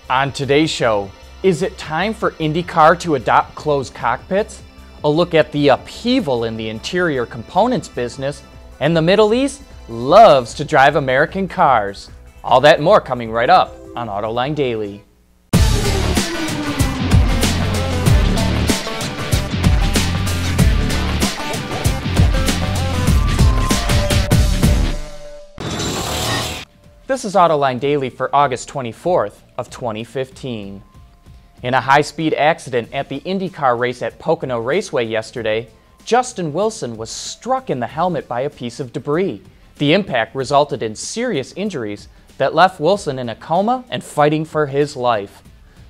On today's show, is it time for IndyCar to adopt closed cockpits? A look at the upheaval in the interior components business, and the Middle East loves to drive American cars. All that and more coming right up on Autoline Daily. This is Autoline Daily for August 24th of 2015. In a high-speed accident at the IndyCar race at Pocono Raceway yesterday, Justin Wilson was struck in the helmet by a piece of debris. The impact resulted in serious injuries that left Wilson in a coma and fighting for his life.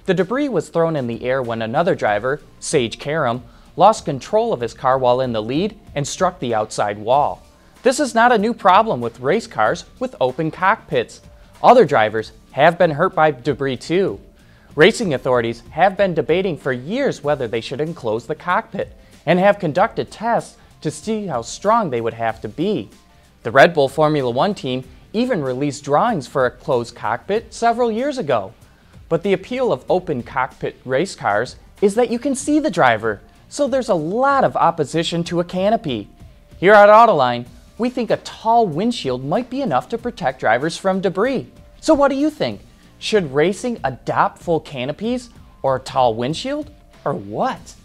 The debris was thrown in the air when another driver, Sage Karam, lost control of his car while in the lead and struck the outside wall. This is not a new problem with race cars with open cockpits. Other drivers have been hurt by debris too. Racing authorities have been debating for years whether they should enclose the cockpit and have conducted tests to see how strong they would have to be. The Red Bull Formula One team even released drawings for a closed cockpit several years ago. But the appeal of open cockpit race cars is that you can see the driver, so there's a lot of opposition to a canopy. Here at Autoline, we think a tall windshield might be enough to protect drivers from debris. So what do you think? Should racing adopt full canopies or a tall windshield? Or what?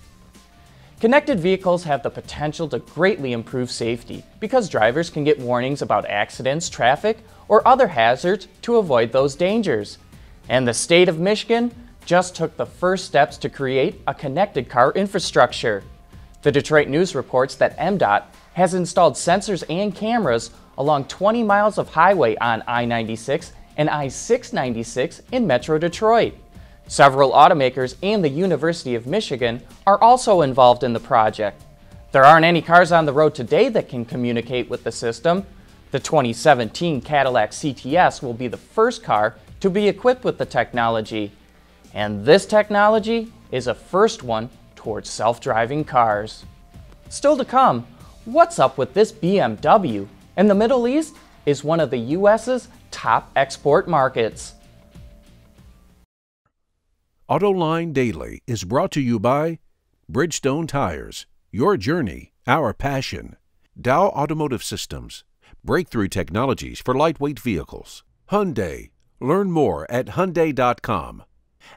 Connected vehicles have the potential to greatly improve safety because drivers can get warnings about accidents, traffic, or other hazards to avoid those dangers. And the state of Michigan just took the first steps to create a connected car infrastructure. The Detroit News reports that MDOT has installed sensors and cameras along 20 miles of highway on I-96 and I-696 in Metro Detroit. Several automakers and the University of Michigan are also involved in the project. There aren't any cars on the road today that can communicate with the system. The 2017 Cadillac CTS will be the first car to be equipped with the technology. And this technology is a first one towards self-driving cars. Still to come, what's up with this BMW? And the Middle East is one of the US's top export markets. Autoline Daily is brought to you by Bridgestone Tires, your journey, our passion. Dow Automotive Systems, breakthrough technologies for lightweight vehicles. Hyundai, learn more at Hyundai.com.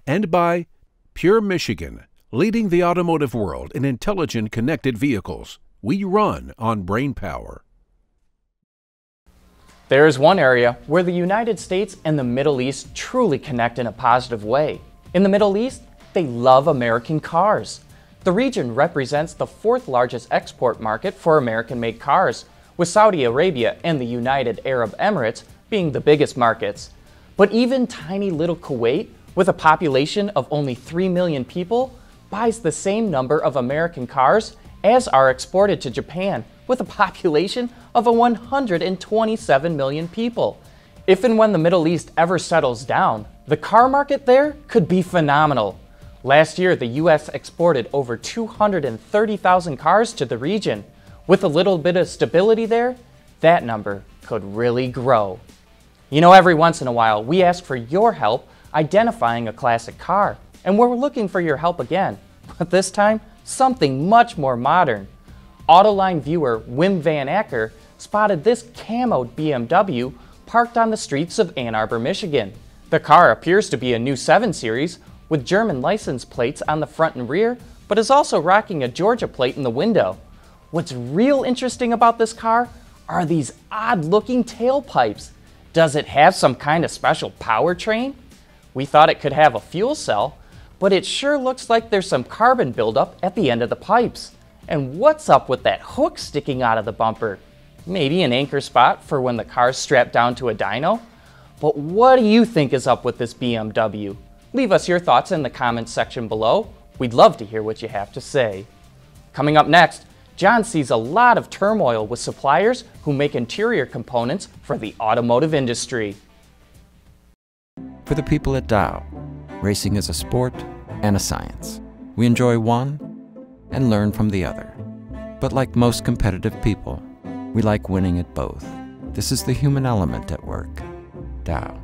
And by Pure Michigan, leading the automotive world in intelligent connected vehicles. We run on brain power. There is one area where the United States and the Middle East truly connect in a positive way. In the Middle East, they love American cars. The region represents the fourth largest export market for American-made cars, with Saudi Arabia and the United Arab Emirates being the biggest markets. But even tiny little Kuwait, with a population of only 3 million people, buys the same number of American cars as are exported to Japan, with a population of 127 million people. If and when the Middle East ever settles down, the car market there could be phenomenal. Last year, the US exported over 230,000 cars to the region. With a little bit of stability there, that number could really grow. You know, every once in a while, we ask for your help identifying a classic car, and we're looking for your help again, but this time, something much more modern. Autoline viewer Wim Van Acker spotted this camoed BMW parked on the streets of Ann Arbor, Michigan. The car appears to be a new 7 Series with German license plates on the front and rear, but is also rocking a Georgia plate in the window. What's real interesting about this car are these odd-looking tailpipes. Does it have some kind of special powertrain? We thought it could have a fuel cell, but it sure looks like there's some carbon buildup at the end of the pipes. And what's up with that hook sticking out of the bumper? Maybe an anchor spot for when the car's strapped down to a dyno? But what do you think is up with this BMW? Leave us your thoughts in the comments section below. We'd love to hear what you have to say. Coming up next, John sees a lot of turmoil with suppliers who make interior components for the automotive industry. For the people at Dow, racing is a sport and a science. We enjoy one and learn from the other. But like most competitive people, we like winning at both. This is the human element at work. Dow.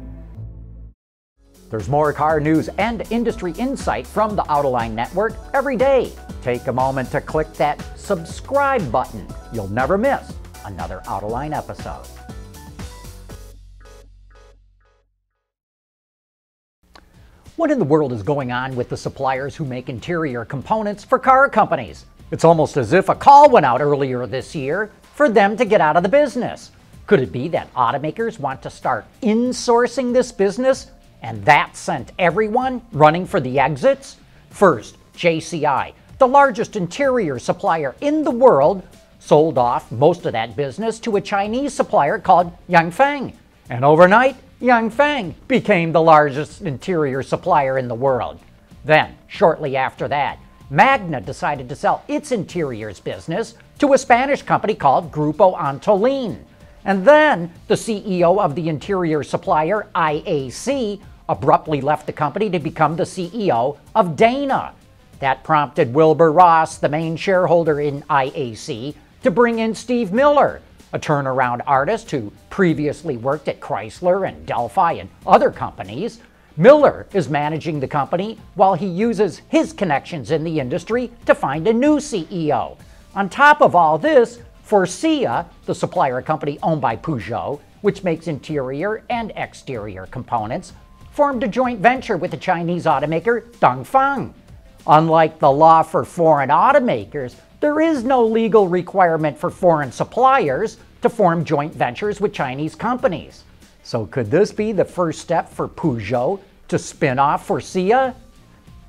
There's more car news and industry insight from the Autoline Network every day. Take a moment to click that subscribe button. You'll never miss another Autoline episode. What in the world is going on with the suppliers who make interior components for car companies? It's almost as if a call went out earlier this year for them to get out of the business. Could it be that automakers want to start insourcing this business, and that sent everyone running for the exits? First, JCI, the largest interior supplier in the world, sold off most of that business to a Chinese supplier called Yanfeng. And overnight, Yanfeng became the largest interior supplier in the world. Then, shortly after that, Magna decided to sell its interiors business to a Spanish company called Grupo Autoline. And then, the CEO of the interior supplier, IAC, abruptly left the company to become the CEO of Dana. That prompted Wilbur Ross, the main shareholder in IAC, to bring in Steve Miller, a turnaround artist who previously worked at Chrysler and Delphi and other companies. Miller is managing the company while he uses his connections in the industry to find a new CEO. On top of all this, Forcia, the supplier company owned by Peugeot, which makes interior and exterior components, formed a joint venture with the Chinese automaker Dongfeng. Unlike the law for foreign automakers, there is no legal requirement for foreign suppliers to form joint ventures with Chinese companies. So could this be the first step for Peugeot to spin off Forcia?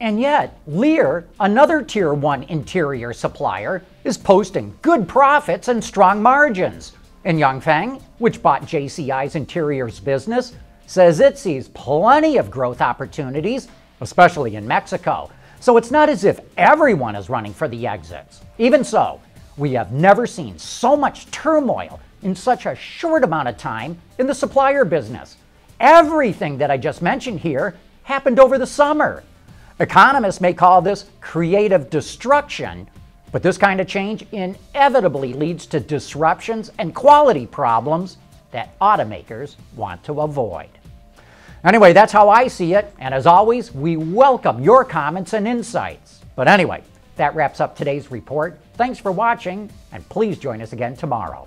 And yet, Lear, another Tier 1 interior supplier, is posting good profits and strong margins. And Yanfeng, which bought JCI's interiors business, says it sees plenty of growth opportunities, especially in Mexico. So it's not as if everyone is running for the exits. Even so, we have never seen so much turmoil in such a short amount of time in the supplier business. Everything that I just mentioned here happened over the summer. Economists may call this creative destruction, but this kind of change inevitably leads to disruptions and quality problems that automakers want to avoid. Anyway, that's how I see it, and as always, we welcome your comments and insights. But anyway, that wraps up today's report. Thanks for watching, and please join us again tomorrow.